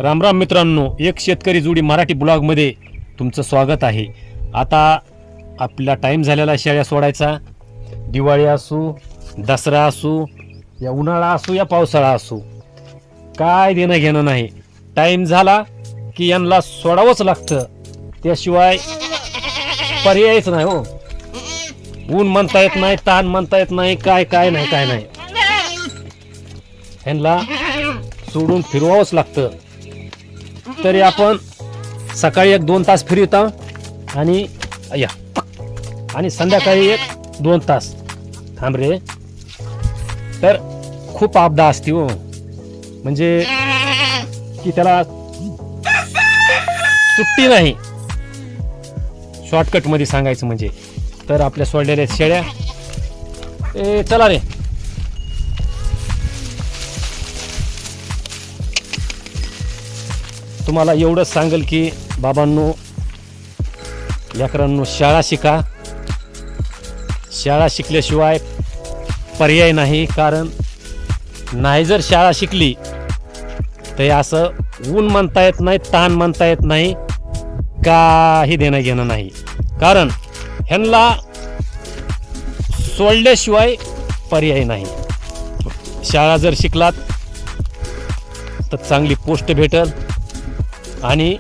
रामराम मित्रांनो, एक शेतकरी जोडी मराठी ब्लॉगमध्ये तुमचं स्वागत आहे। आता आपला टाईम झालेला शेळ्या सोडायचा। दिवाळी असू, दसरा असू, या उन्हाळा असू या पावसाळा असू, काय देणं घेणं नाही। टाईम झाला की यांना सोडावंच लागतं, त्याशिवाय पर्यायच नाही हो। ऊन म्हणता येत नाही, ताण म्हणता येत नाही, काय नाही यांना सोडून फिरवावंच लागतं। तरी आपण सकाळी 1-2 तास फिरवतो आणि संध्याकाळी 1-2 तास थांब रे। तर खूप आपदा असते हो, म्हणजे की त्याला सुट्टी नाही। शॉर्टकट मध्ये सांगायचं म्हणजे तर आपल्या सोडलेल्या शेळ्या चला रे। तुम्हाला एवढंच सांगेल की बाबांनो, लेकरांनो, शाळा शिका। शाळा शिकल्याशिवाय पर्याय नाही। कारण नाही जर शाळा शिकली तर असं ऊन म्हणता येत नाही, ताण म्हणता येत नाही, काही देणं घेणं नाही। कारण ह्यांना सोडल्याशिवाय पर्याय नाही। शाळा जर शिकलात तर चांगली पोस्ट भेटल आणि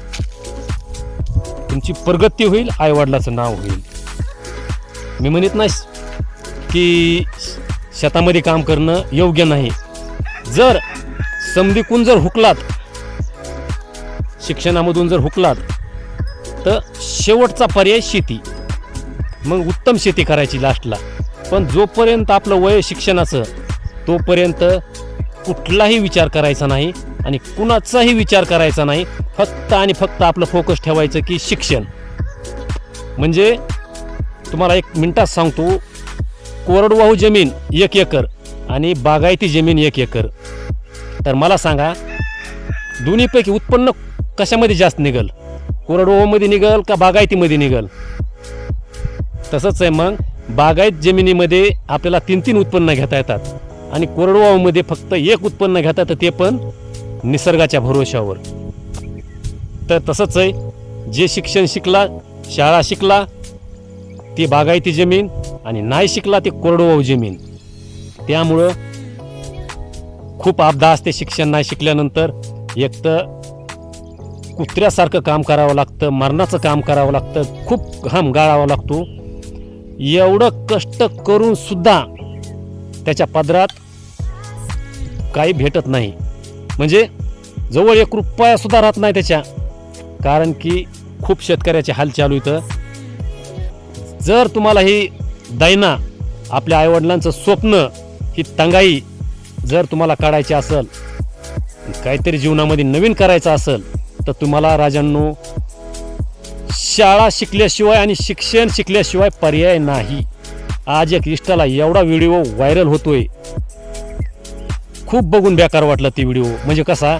तुमची प्रगती होईल, आईवडिलाचं नाव होईल। मी म्हणत नाही की शेतामध्ये काम करणं योग्य नाही। जर समधिकून जर हुकलात, शिक्षणामधून जर हुकलात, तर शेवटचा पर्याय शेती, मग उत्तम शेती करायची लास्टला। पण जोपर्यंत आपलं वय शिक्षणाचं, तोपर्यंत कुठलाही विचार करायचा नाही आणि कुणाचाही विचार करायचा नाही। फक्त आणि फक्त आपलं फोकस ठेवायचं की शिक्षण। म्हणजे तुम्हाला 1 मिनिटात सांगतो, कोरडवाहू जमीन 1 एकर आणि बागायती जमीन 1 एकर, तर मला सांगा दोन्हीपैकी उत्पन्न कशामध्ये जास्त निघल? कोरडवाहूमध्ये निघल का बागायतीमध्ये निघल? तसंच आहे। मग बागायत जमिनीमध्ये आपल्याला 3 उत्पन्न घेता येतात आणि कोरडवाहूमध्ये फक्त 1 उत्पन्न घेता येतं, ते पण निसर्गाच्या भरोशावर। तर तसंच आहे, जे शिक्षण शिकला, शाळा शिकला ते बागायती जमीन आणि नाही शिकला ते कोरडवाहू जमीन। त्यामुळं खूप आपदा असते शिक्षण नाही शिकल्यानंतर। एक तर कुत्र्यासारखं काम करावं लागतं, मरणाचं काम करावं लागतं, खूप घाम गाळावा लागतो। एवढं कष्ट करून सुद्धा त्याच्या पदरात काही भेटत नाही, म्हणजे जवळ 1 रुपया सुद्धा राहत नाही त्याच्या। कारण की खूप शेतकऱ्याचे हाल चालू इथं। जर तुम्हाला ही दैना, आपल्या आईवडिलांचं स्वप्न, ही तंगाई जर तुम्हाला काढायची असेल, काहीतरी जीवनामध्ये नवीन करायचं असेल, तर तुम्हाला राजांनो शाळा शिकल्याशिवाय आणि शिक्षण शिकल्याशिवाय पर्याय नाही। आज एक इंस्टाला एवढा व्हिडिओ व्हायरल होतोय, खूप बघून बेकार वाटलं ती व्हिडिओ। म्हणजे कसा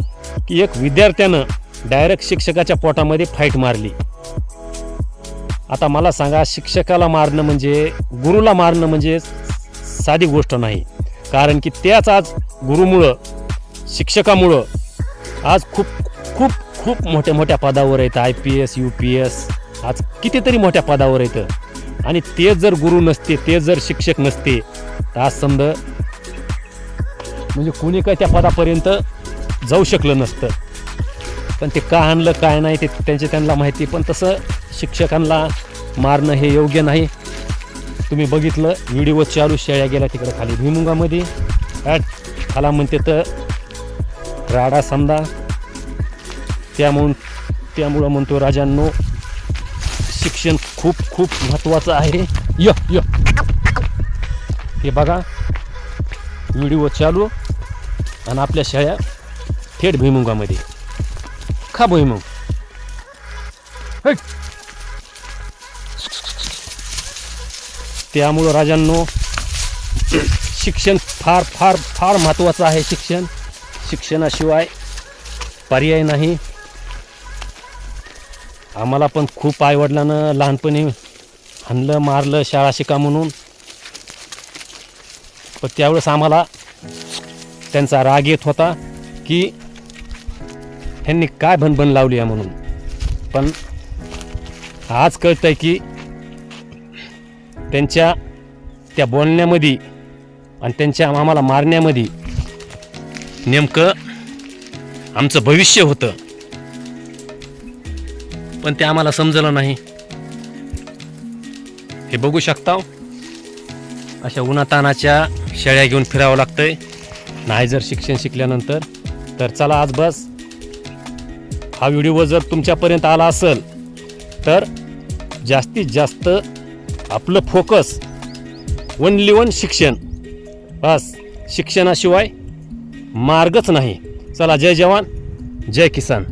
की एक विद्यार्थ्यानं डायरेक्ट शिक्षकाच्या पोटामध्ये फाईट मारली। आता मला सांगा, शिक्षकाला मारणं म्हणजे, गुरुला मारणं म्हणजे साधी गोष्ट नाही। कारण की त्याच आज गुरुमुळं, शिक्षकामुळं आज खूप खूप खूप मोठ्या पदावर आहेत। IPS UPS आज कितीतरी मोठ्या पदावर आहेत। आणि ते जर गुरु नसते, ते जर शिक्षक नसते, तर आज समजा म्हणजे कोणी काय त्या पदापर्यंत जाऊ शकलं नसतं। पण ते का आणलं काय नाही ते त्यांना माहिती। पण तसं शिक्षकांना मारणं हे योग्य नाही। तुम्ही बघितलं व्हिडिओ चालू, शेळ्या गेल्या तिकडे खाली भुईमुगामध्ये, खाला म्हणते तर राडा समजा। त्यामुळं म्हणतो राजांनो, शिक्षण खूप खूप महत्त्वाचं आहे। हे बघा व्हिडिओ चालू आणि आपल्या शेळ्या थेट भुईमुगामध्ये। खा भुईमुग। त्यामुळं राजांनो, शिक्षण फार फार फार महत्त्वाचं आहे। शिक्षणाशिवाय पर्याय नाही। आम्हाला पण खूप आईवडिलांना लहानपणी हाणलं मारलं शाळा शिका म्हणून, पण त्यावेळेस आम्हाला त्यांचा राग येत होता की ह्यांनी काय भनभन लावली आहे म्हणून. पण आज कळतंय की त्यांच्या त्या बोलण्यामध्ये आणि त्यांच्या आम्हाला मारण्यामध्ये नेमकं आमचं भविष्य होतं, पण ते आम्हाला समजलं नाही. हे बघू शकता, अशा उन्हातानाच्या शेळ्या घेऊन फिरावं लागतंय नाही जर शिक्षण शिकल्यानंतर. तर चला आज बस, हा व्हिडिओ जर तुमच्यापर्यंत आला असेल तर जास्तीत जास्त आपलं फोकस ओनली वन शिक्षण, बस. शिक्षणाशिवाय मार्गच नाही. चला, जय जवान जय किसान.